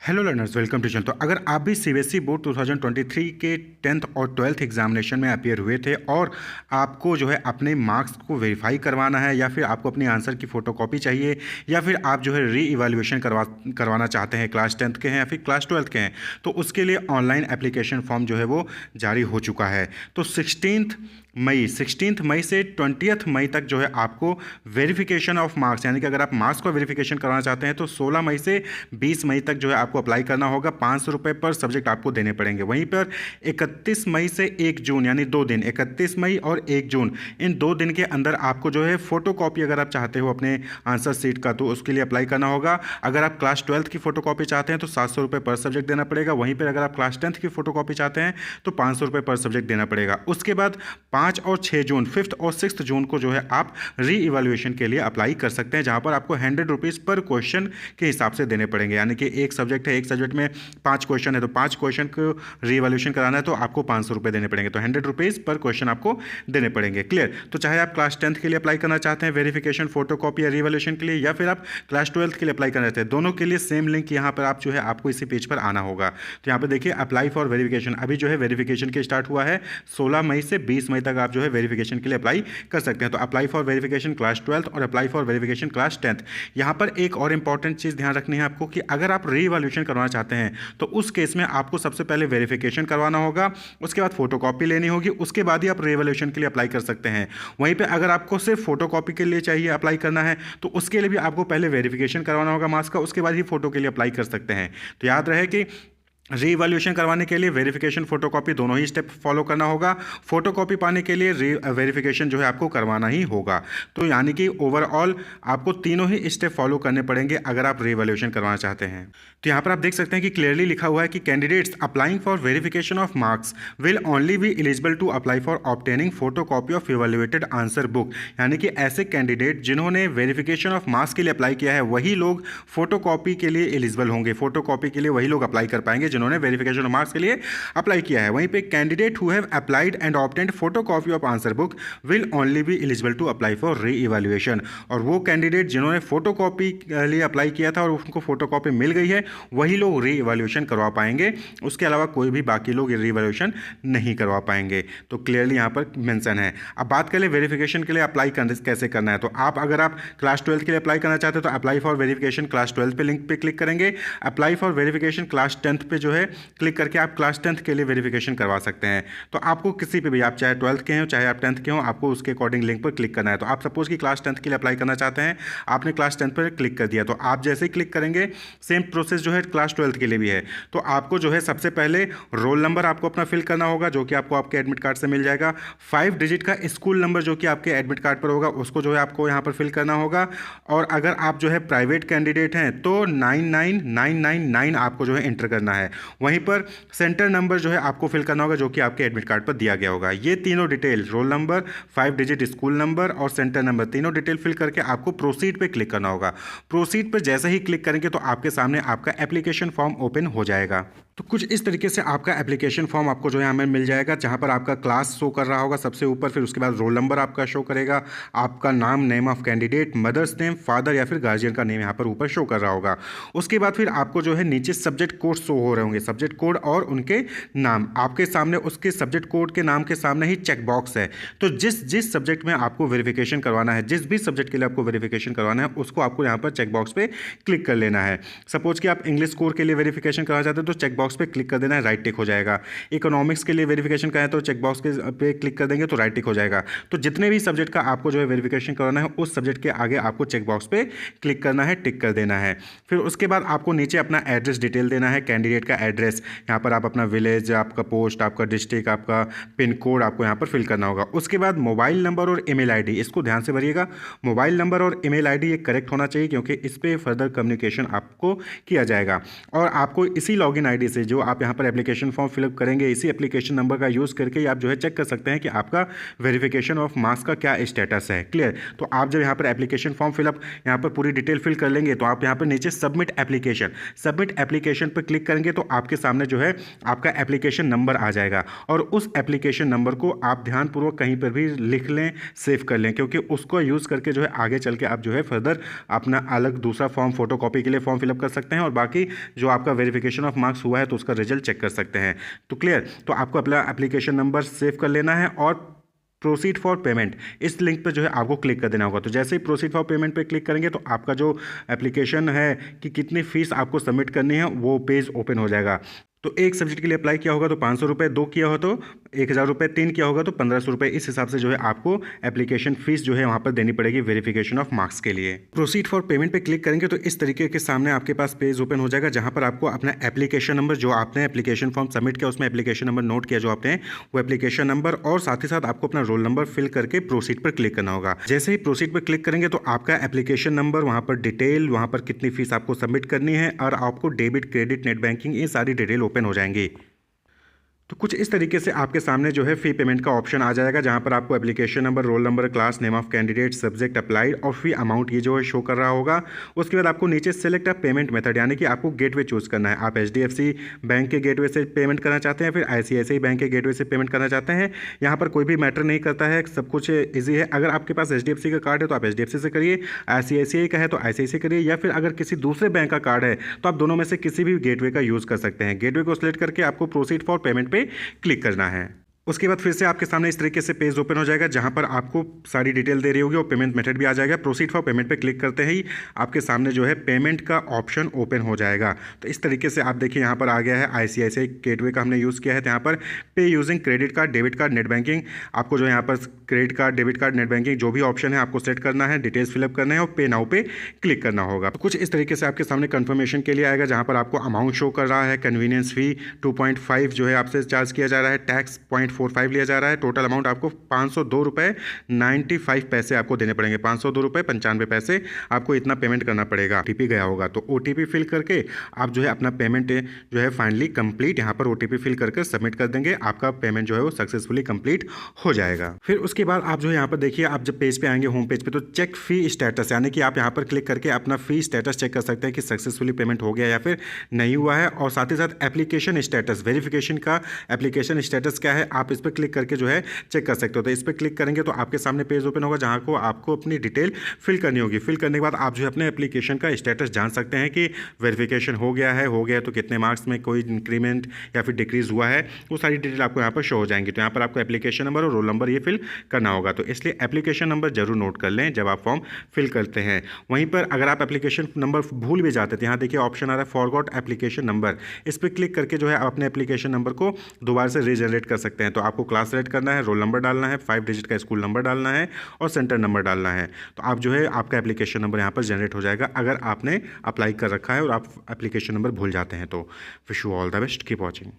Hello learners, welcome to channel. तो अगर आप भी सीबीएसई बोर्ड 2023 के 10th और 12th एग्जामिनेशन में अपियर हुए थे और आपको जो है अपने मार्क्स को वेरीफाई करवाना है या फिर आपको अपनी आंसर की फ़ोटोकॉपी चाहिए या फिर आप जो है री इवैल्यूएशन करवाना चाहते हैं, क्लास 10th के हैं या फिर क्लास 12th के हैं, तो उसके लिए ऑनलाइन एप्लीकेशन फॉर्म जो है वो जारी हो चुका है। तो 16 मई से 20 मई तक जो है आपको वेरिफिकेशन ऑफ मार्क्स, यानी कि अगर आप मार्क्स को वेरिफिकेशन करवाना चाहते हैं तो 16 मई से 20 मई तक जो है आपको अप्लाई करना होगा। 500 रुपये पर सब्जेक्ट आपको देने पड़ेंगे। वहीं पर 31 मई से 1 जून यानी 2 दिन, 31 मई और 1 जून, इन 2 दिन के अंदर आपको जो है फोटोकॉपी अगर आप चाहते हो अपने आंसर सीट का तो उसके लिए अप्लाई करना होगा। अगर आप क्लास 12th की फोटोकॉपी चाहते हैं तो 700 रुपये पर सब्जेक्ट देना पड़ेगा। वहीं पर अगर आप क्लास 10th की फोटोकॉपी चाहते हैं तो 500 रुपये पर सब्जेक्ट देना पड़ेगा। उसके बाद 5 और 6 जून, 5th और 6th जून को जो है आप री इवैल्यूएशन के लिए अप्लाई कर सकते हैं, जहां पर आपको 100 रुपीज़ पर क्वेश्चन के हिसाब से देने पड़ेंगे। यानी कि एक सब्जेक्ट है, एक सब्जेक्ट में 5 क्वेश्चन है तो 5 क्वेश्चन को री इवैल्यूएशन कराना है तो आपको 500 रुपये देने पड़ेंगे। तो 100 रुपीज़ पर क्वेश्चन आपको देने पड़ेंगे। क्लियर? तो चाहे आप क्लास 10th के लिए अप्लाई करना चाहते हैं वेरिफिकेशन फोटोकॉपी या री इवैल्यूएशन के लिए, या फिर आप क्लास 12th के लिए अप्लाई करना चाहते हैं, दोनों के लिए सेम लिंक यहाँ पर आप जो है आपको इसी पेज पर आना होगा। तो यहाँ पर देखिए अप्लाई फॉर वेरिफिकेशन, अभी जो है वेरिफिकेशन के स्टार्ट हुआ है। 16 मई से 20 मई तक आप जो है वेरिफिकेशन के लिए अप्लाई कर सकते हैं। तो apply for verification class 12th और apply for verification class 10th। यहाँ पर एक और इंपॉर्टेंट चीज़ ध्यान रखनी है आपको कि अगर आप री इवैल्यूएशन करवाना चाहते हैं तो उस केस में आपको सबसे पहले वेरिफिकेशन करवाना होगा, उसके बाद फोटोकॉपी लेनी होगी, उसके बाद ही आप री इवैल्यूएशन के लिए अप्लाई कर सकते हैं। वहीं पर अगर आपको सिर्फ फोटोकॉपी के लिए चाहिए अप्लाई करना है तो उसके लिए भी आपको पहले वेरिफिकेशन करवाना होगा मार्क्स का, उसके बाद ही फोटो के लिए अप्लाई कर सकते हैं। तो याद रहे कि री इवैल्यूएशन करवाने के लिए वेरिफिकेशन फोटोकॉपी दोनों ही स्टेप फॉलो करना होगा। फोटोकॉपी पाने के लिए वेरिफिकेशन जो है आपको करवाना ही होगा। तो यानी कि ओवरऑल आपको तीनों ही स्टेप फॉलो करने पड़ेंगे अगर आप री इवैल्यूएशन करवाना चाहते हैं। तो यहाँ पर आप देख सकते हैं कि क्लियरली लिखा हुआ है कि candidates applying for verification of marks will only be eligible to apply for obtaining photocopy of evaluated answer book. यानी कि ऐसे कैंडिडेट जिन्होंने वेरिफिकेशन ऑफ मार्क्स के लिए अप्लाई किया है वही लोग फोटोकॉपी के लिए एलिजिबल होंगे। फोटोकॉपी के लिए वही लोग अप्लाई कर पाएंगे जिन्होंने वेरिफिकेशन ऑफ मार्क्स के लिए अप्लाई किया है। वहीं पे candidate who have applied and obtained photocopy of answer book will only be eligible to apply for re evaluation. और वो कैंडिडेट जिन्होंने फोटोकॉपी के लिए अप्लाई किया था और उनको फोटोकॉपी मिल गई है वही लोग री इवैल्यूएशन करवा पाएंगे, उसके अलावा कोई भी बाकी लोग री इवैल्यूएशन नहीं करवा पाएंगे। तो क्लियरली यहाँ पर मेंशन है। अब बात करें वेरिफिकेशन के लिए अप्लाई कैसे करना है। तो अगर आप क्लास 12th के लिए अप्लाई करना चाहते हैं तो apply for verification class 12th पे लिंक पे क्लिक करेंगे। Apply for verification class 10th पे जो है क्लिक करके आप क्लास 10th के लिए वेरिफिकेशन करवा सकते हैं। तो आपको किसी पे भी, आप चाहे 12th के हो चाहे आप 10th के हो, आपको उसके अकॉर्डिंग लिंक पर क्लिक करना है। तो आप सपोज कि क्लास 10th के लिए अप्लाई करना चाहते हैं, आपने क्लास 10th पर क्लिक कर दिया, तो आप जैसे ही क्लिक करेंगे सेम प्रोसेस जो है क्लास 12th के लिए भी है। तो आपको जो है सबसे पहले रोल नंबर आपको अपना फिल करना होगा जो कि आपको आपके एडमिट कार्ड से मिल जाएगा। 5 डिजिट का स्कूल नंबर जो कि आपके एडमिट कार्ड पर होगा उसको जो है आपको यहाँ पर फिल करना होगा। और अगर आप जो है प्राइवेट कैंडिडेट हैं तो 99999 आपको जो है एंटर करना है। वहीं पर सेंटर नंबर जो है आपको फिल करना होगा जो कि आपके एडमिट कार्ड पर दिया गया होगा। ये तीनों detail, roll number, 5 digit school number और सेंटर नंबर, तीनों डिटेल फिल करके आपको प्रोसीड पे क्लिक करना होगा। प्रोसीड पे जैसे ही क्लिक करेंगे तो आपके सामने आपका एप्लीकेशन फॉर्म ओपन हो जाएगा। तो कुछ इस तरीके से आपका एप्लीकेशन फॉर्म आपको जो है हमें मिल जाएगा, जहां पर आपका क्लास शो कर रहा होगा सबसे ऊपर, फिर उसके बाद रोल नंबर आपका शो करेगा, आपका नाम, name of candidate, mother's name, father या फिर गार्जियन का नेम यहाँ पर ऊपर शो कर रहा होगा। उसके बाद फिर आपको जो है नीचे सब्जेक्ट कोड शो हो रहे होंगे, सब्जेक्ट कोड और उनके नाम आपके सामने, उसके सब्जेक्ट कोड के नाम के सामने ही चेक बॉक्स है। तो जिस सब्जेक्ट में आपको वेरिफिकेशन करवाना है, जिस भी सब्जेक्ट के लिए आपको वेरिफिकेशन करवाना है उसको आपको यहाँ पर चेक बॉक्स पे क्लिक कर लेना है। सपोज कि आप इंग्लिश कोर के लिए वेरिफिकेशन करना चाहते हैं तो चेक बॉक्स पे क्लिक कर देना है, राइट टिक हो जाएगा। इकोनॉमिक्स के लिए वेरिफिकेशन करें तो चेक बॉक्स पे क्लिक कर देंगे तो राइट टिक हो जाएगा। तो जितने भी सब्जेक्ट का आपको जो है वेरिफिकेशन करवाना है उस सब्जेक्ट के आगे आपको चेक बॉक्स पे क्लिक करना है, टिक कर देना है। फिर उसके बाद आपको नीचे अपना एड्रेस डिटेल देना है, कैंडिडेट का एड्रेस, यहाँ पर आप अपना विलेज, आपका पोस्ट, आपका डिस्ट्रिक्ट, आपका पिन कोड आपको यहाँ पर फिल करना होगा। उसके बाद मोबाइल नंबर और ईमेल आईडी, इसको ध्यान से भरिएगा। मोबाइल नंबर और ईमेल आईडी ये करेक्ट होना चाहिए क्योंकि इस पर फर्दर कम्युनिकेशन आपको किया जाएगा। और आपको इसी लॉगिन आईडी से से जो आप यहाँ पर एप्लीकेशन फॉर्म फिलअप करेंगे, इसी एप्लीकेशन नंबर का यूज़ करके आप जो है चेक कर सकते हैं कि आपका वेरिफिकेशन ऑफ मार्क्स का क्या स्टेटस है। क्लियर। तो आप जब यहाँ पर एप्लीकेशन फॉर्म फिलअप यहाँ पर पूरी डिटेल फिल कर लेंगे तो आप यहाँ पर नीचे सबमिट एप्लीकेशन पर क्लिक करेंगे तो आपके सामने जो है आपका एप्लीकेशन नंबर आ जाएगा और उस एप्लीकेशन नंबर को आप ध्यानपूर्वक कहीं पर भी लिख लें, सेव कर लें, क्योंकि उसको यूज़ करके जो है आगे चल के आप जो है फर्दर अपना अलग दूसरा फॉर्म फोटोकॉपी के लिए फॉर्म फिलअप कर सकते हैं और बाकी जो आपका वेरिफिकेशन ऑफ मार्क्स हुआ है तो उसका रिजल्ट चेक कर सकते हैं। तो क्लियर। तो आपको अपना एप्लीकेशन नंबर सेव कर लेना है और प्रोसीड फॉर पेमेंट इस लिंक पर जो है आपको क्लिक कर देना होगा। तो जैसे ही प्रोसीड फॉर पेमेंट पे क्लिक करेंगे तो आपका जो एप्लीकेशन है कि कितनी फीस आपको सबमिट करनी है वो पेज ओपन हो जाएगा। तो एक सब्जेक्ट के लिए अप्लाई किया होगा तो 500 रुपये, 2 किया हो तो 1000 रुपये, 3 किया होगा तो 1500 रुपये। इस हिसाब से जो है आपको एप्लीकेशन फीस जो है वहाँ पर देनी पड़ेगी वेरिफिकेशन ऑफ मार्क्स के लिए। प्रोसीड फॉर पेमेंट पे क्लिक करेंगे तो इस तरीके के सामने आपके पास पेज ओपन हो जाएगा जहाँ पर आपको अपना एप्लीकेशन नंबर जो आपने एप्लीकेशन फॉर्म सबमिट किया उसमें एप्लीकेशन नंबर नोट किया जो आपने वो एप्लीकेशन नंबर और साथ ही साथ आपको अपना रोल नंबर फिल करके प्रोसीड पर क्लिक करना होगा। जैसे ही प्रोसीड पर क्लिक करेंगे तो आपका एप्लीकेशन नंबर, वहाँ पर डिटेल, वहाँ पर कितनी फीस आपको सबमिट करनी है और आपको डेबिट, क्रेडिट, नेट बैंकिंग ये सारी डिटेल ओपन हो जाएंगी। तो कुछ इस तरीके से आपके सामने जो है फी पेमेंट का ऑप्शन आ जाएगा जहां पर आपको application number, roll number, class, name of candidate, subject applied और फी अमाउंट ये जो है शो कर रहा होगा। उसके बाद आपको नीचे सेलेक्ट अ पेमेंट मेथड यानी कि आपको गेटवे चूज करना है। आप HDFC बैंक के गेटवे से पेमेंट करना चाहते हैं, फिर ICICI बैंक के गेटवे से पेमेंट करना चाहते हैं। यहाँ पर कोई भी मैटर नहीं करता है, सब कुछ ईजी है। अगर आपके पास HDFC का कार्ड है तो आप HDFC से करिए, ICICI का है तो ICICI करिए, या फिर अगर किसी दूसरे बैंक का कार्ड है तो आप दोनों में से किसी भी गेटवे का यूज़ कर सकते हैं। गेटवे को सिलेक्ट करके आपको प्रोसीड फॉर पेमेंट पे क्लिक करना है। उसके बाद फिर से आपके सामने इस तरीके से पेज ओपन हो जाएगा जहां पर आपको सारी डिटेल दे रही होगी और पेमेंट मेथड भी आ जाएगा। प्रोसीड फॉर पेमेंट पे क्लिक करते ही आपके सामने जो है पेमेंट का ऑप्शन ओपन हो जाएगा। तो इस तरीके से आप देखिए यहाँ पर आ गया है ICICI गेटवे का हमने यूज़ किया है। तो यहाँ पर पे using credit card, debit card, net banking, आपको जो यहाँ पर credit card, debit card, net banking जो भी ऑप्शन है आपको सेट करना है, डिटेल्स फिलअप करना है और पे नाउ पे क्लिक करना होगा। तो कुछ इस तरीके से आपके सामने कन्फर्मेशन के लिए आएगा जहाँ पर आपको अमाउंट शो कर रहा है। कन्वीनियंस फी 2.5 जो है आपसे चार्ज किया जा रहा है, टैक्स 0.45 लिया जा रहा है। टोटल अमाउंट आपको 502 रुपये 95 पैसे आपको देने पड़ेंगे। 502 रुपये 95 पैसे आपको इतना पेमेंट करना पड़ेगा। OTP गया होगा तो OTP फिल करके आप जो है अपना पेमेंट जो है फाइनली कंप्लीट यहाँ पर OTP फिल करके सबमिट कर देंगे। आपका पेमेंट जो है वो सक्सेसफुली कंप्लीट हो जाएगा। फिर उसके बाद आप जो है यहाँ पर देखिए, आप जब पेज पे आएंगे होम पेज पे तो चेक फी स्टेटस यानी कि आप यहाँ पर क्लिक करके अपना फी स्टेटस चेक कर सकते हैं कि सक्सेसफुली पेमेंट हो गया या फिर नहीं हुआ है। और साथ ही साथ एप्लीकेशन स्टेटस, वेरिफिकेशन का एप्लीकेशन स्टेटस क्या है आप इस पर क्लिक करके जो है चेक कर सकते हो। तो इस पर क्लिक करेंगे तो आपके सामने पेज ओपन होगा जहां को आपको अपनी डिटेल फिल करनी होगी। फिल करने के बाद आप जो है अपने एप्लीकेशन का स्टेटस जान सकते हैं कि वेरिफिकेशन हो गया है तो कितने मार्क्स में कोई इंक्रीमेंट या फिर डिक्रीज हुआ है, वो सारी डिटेल आपको यहाँ पर शो हो जाएंगी। तो यहाँ पर आपको एप्लीकेशन नंबर और रोल नंबर ये फिल करना होगा। तो इसलिए एप्लीकेशन नंबर जरूर नोट कर लें जब आप फॉर्म फिल करते हैं। वहीं पर अगर आप एप्लीकेशन नंबर भूल भी जाते थे, यहाँ देखिए ऑप्शन आ रहा है फॉरगॉट एप्लीकेशन नंबर, इस पर क्लिक करके जो है आप अपने एप्लीकेशन नंबर को दोबारा से रीजनरेट कर सकते हैं। तो आपको क्लास सेलेक्ट करना है, रोल नंबर डालना है, 5 डिजिट का स्कूल नंबर डालना है और सेंटर नंबर डालना है। तो आप जो है आपका एप्लीकेशन नंबर यहाँ पर जनरेट हो जाएगा अगर आपने अप्लाई कर रखा है और आप एप्लीकेशन नंबर भूल जाते हैं। तो wish you all the best, keep watching.